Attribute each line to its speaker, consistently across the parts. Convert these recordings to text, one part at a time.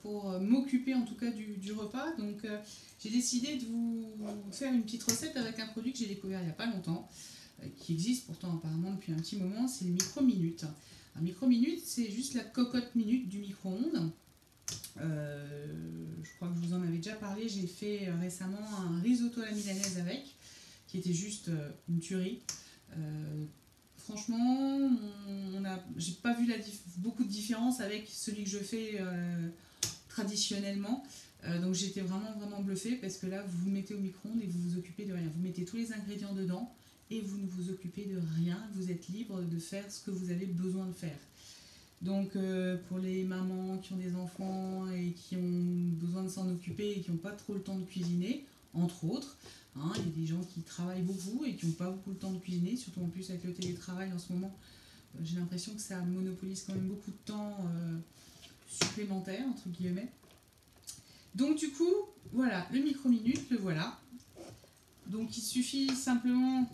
Speaker 1: pour m'occuper en tout cas du repas. Donc j'ai décidé de vous faire une petite recette avec un produit que j'ai découvert il n'y a pas longtemps, qui existe pourtant apparemment depuis un petit moment, c'est le micro-minute. Un micro-minute, c'est juste la cocotte minute du micro-ondes. Je crois que je vous en avais déjà parlé, j'ai fait récemment un risotto à la milanaise avec, qui était juste une tuerie. Franchement, j'ai pas vu beaucoup de différence avec celui que je fais traditionnellement. Donc j'étais vraiment bluffée parce que là, vous vous mettez au micro-ondes et vous vous occupez de rien. Vous mettez tous les ingrédients dedans et vous ne vous occupez de rien. Vous êtes libre de faire ce que vous avez besoin de faire. Donc pour les mamans qui ont des enfants et qui ont besoin de s'en occuper et qui n'ont pas trop le temps de cuisiner, entre autres, hein, il y a des gens qui travaillent beaucoup et qui n'ont pas beaucoup le temps de cuisiner, surtout en plus avec le télétravail en ce moment, j'ai l'impression que ça monopolise quand même beaucoup de temps supplémentaire, entre guillemets. Donc du coup, voilà, le micro-minute, le voilà. Donc il suffit simplement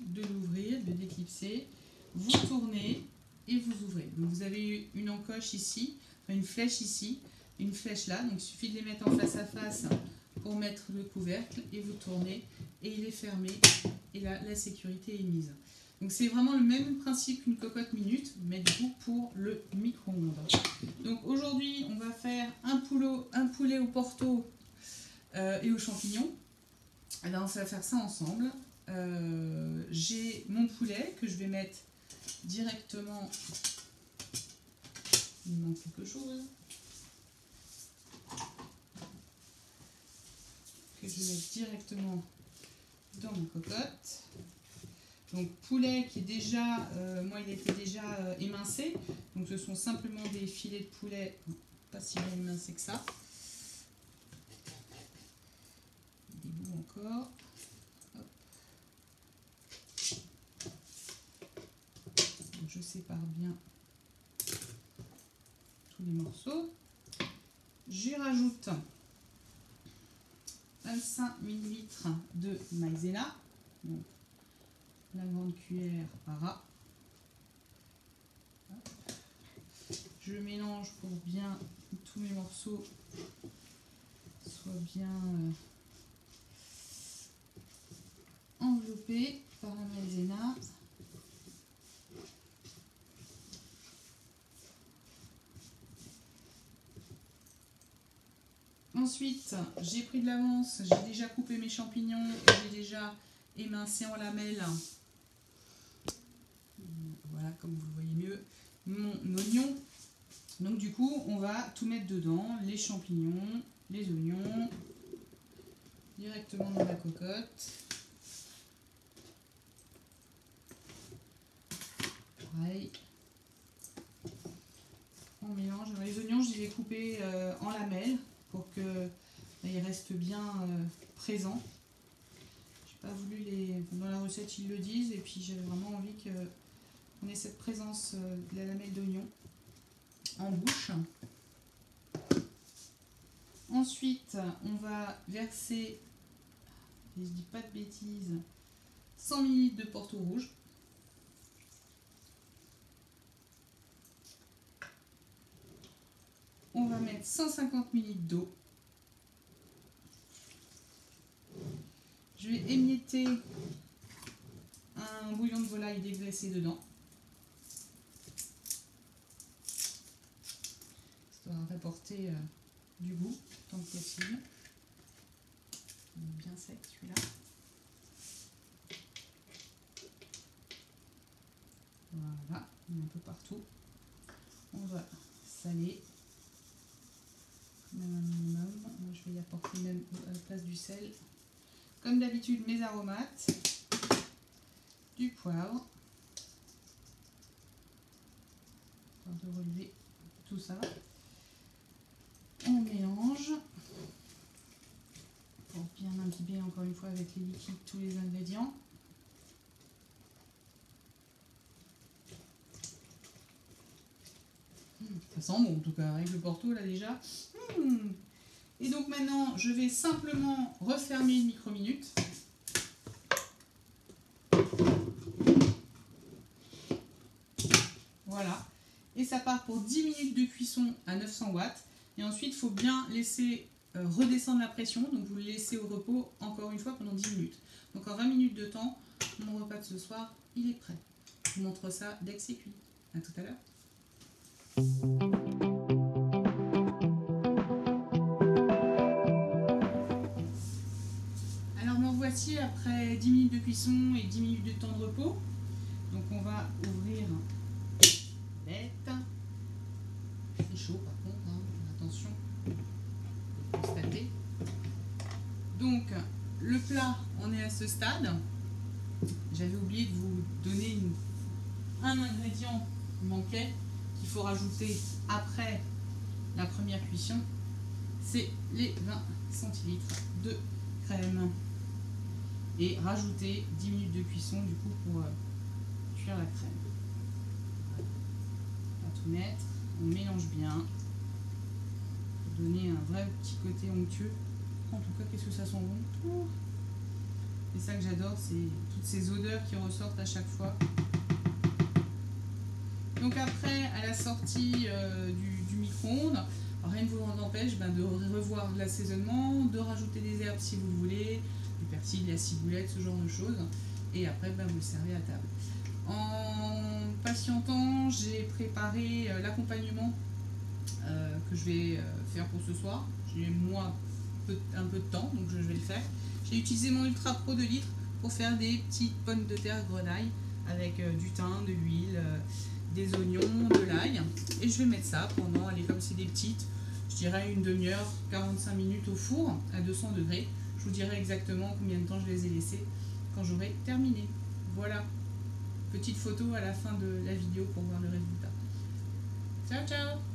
Speaker 1: de l'ouvrir, de déclipser, vous tournez et vous ouvrez. Donc vous avez une encoche ici, une flèche ici, une flèche là, donc il suffit de les mettre en face à face pour mettre le couvercle et vous tournez et il est fermé et là la sécurité est mise. Donc c'est vraiment le même principe qu'une cocotte minute, mais du coup pour le micro-ondes. Donc aujourd'hui on va faire un poulet au porto et aux champignons. Alors on va faire ça ensemble. J'ai mon poulet que je vais mettre directement. Il me manque quelque chose. Que je vais mettre directement dans ma cocotte. Donc poulet qui est déjà, moi il était déjà émincé. Donc ce sont simplement des filets de poulet, pas si bien émincés que ça. Des bouts encore. Hop. Donc je sépare bien tous les morceaux. J'y rajoute 25 ml de maïzena. Donc la grande cuillère para. Je mélange pour bien tous mes morceaux soient bien enveloppés par la maïzena. Ensuite, j'ai pris de l'avance, j'ai déjà coupé mes champignons et j'ai déjà émincé en lamelles. Voilà, comme vous le voyez mieux, mon oignon. Donc du coup, on va tout mettre dedans, les champignons, les oignons, directement dans la cocotte. Pareil. On mélange. Alors, les oignons, je les ai coupés en lamelles pour qu'ils restent bien présents. J'ai pas voulu dans la recette ils le disent et puis j'avais vraiment envie qu'on ait cette présence de la lamelle d'oignon en bouche. Ensuite on va verser, et je dis pas de bêtises, 100 ml de porto rouge. On va mettre 150 ml d'eau. Je vais émietter un bouillon de volaille dégraissé dedans. Histoire d'apporter du goût tant que possible. Bien sec celui-là. Voilà, un peu partout. On va saler. Même un minimum. Moi je vais y apporter même à la place du sel. Comme d'habitude, mes aromates, du poivre, pour de relever tout ça. On mélange pour bien imbiber encore une fois avec les liquides tous les ingrédients. Ça sent bon en tout cas, avec le porto là déjà. Et donc maintenant, je vais simplement refermer une micro-minute. Voilà. Et ça part pour 10 minutes de cuisson à 900 watts. Et ensuite, il faut bien laisser redescendre la pression. Donc vous le laissez au repos encore une fois pendant 10 minutes. Donc en 20 minutes de temps, mon repas de ce soir, il est prêt. Je vous montre ça dès que c'est cuit. À tout à l'heure. Alors me voici après 10 minutes de cuisson et 10 minutes de temps de repos. Donc on va ouvrir bête. C'est chaud par contre, hein. Attention, constatez. Donc le plat, on est à ce stade. J'avais oublié de vous donner un ingrédient qui manquait, qu'il faut rajouter après la première cuisson. C'est les 20 centilitres de crème. Et rajouter 10 minutes de cuisson du coup pour cuire la crème. On va tout mettre, on mélange bien pour donner un vrai petit côté onctueux. En tout cas, qu'est-ce que ça sent bon. C'est ça que j'adore, c'est toutes ces odeurs qui ressortent à chaque fois. Donc après, à la sortie du micro-ondes, rien ne vous empêche de revoir l'assaisonnement, de rajouter des herbes si vous le voulez, du persil, de la ciboulette, ce genre de choses. Et après, vous le servez à table. En patientant, j'ai préparé l'accompagnement que je vais faire pour ce soir. J'ai moi un peu de temps, donc je vais le faire. J'ai utilisé mon Ultra Pro 2 litres pour faire des petites pommes de terre grenaille avec du thym, de l'huile, des oignons, de l'ail. Et je vais mettre ça pendant, allez, comme c'est des petites, je dirais une demi-heure, 45 minutes au four à 200 degrés. Je vous dirai exactement combien de temps je les ai laissés quand j'aurai terminé. Voilà, petite photo à la fin de la vidéo pour voir le résultat. Ciao, ciao!